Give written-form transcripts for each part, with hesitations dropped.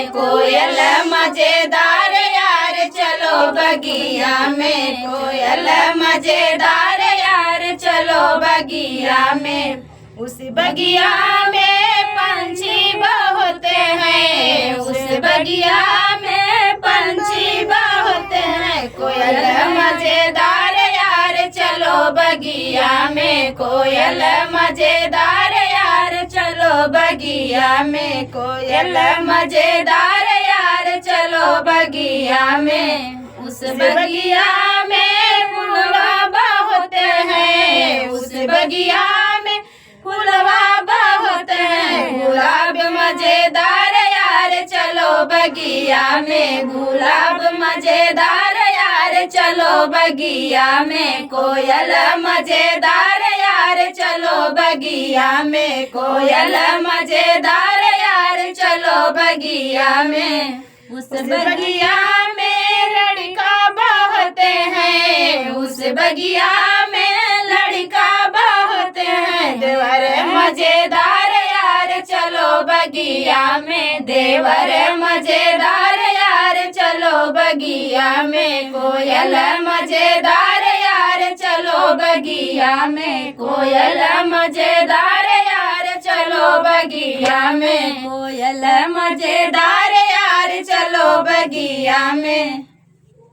कोयल मजेदार यार चलो बगिया में, कोयल मजेदार यार चलो बगिया में। उस बगिया में पंछी बहुत हैं, उस बगिया में पंछी बहुत हैं। कोयल मजेदार यार चलो बगिया में, कोयल मजेदार यार चलो बगिया में, कोयल मजेदार यार चलो बगिया में। उस बगिया में फूलवा बहुत हैं, उस बगिया में फूलवा बहुत हैं। गुलाब मजेदार यार चलो बगिया में, गुलाब मजेदार यार चलो बगिया में। कोयल मजेदार यार चलो बगिया में, कोयल मजेदार यार चलो बगिया में। उस बगिया में लड़का बहुत हैं, उस बगिया में लड़का बहुत हैं। देवर मजेदार यार चलो बगिया में, देवर मजेदार यार चलो बगिया में। कोयल मजेदार यार चलो बगिया में, कोयल मजेदार यार चलो बगिया में, कोयल मजेदार यार चलो बगिया में।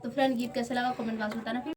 तो फ्रेंड गीत कैसा लगा कमेंट बॉक्स में बताना।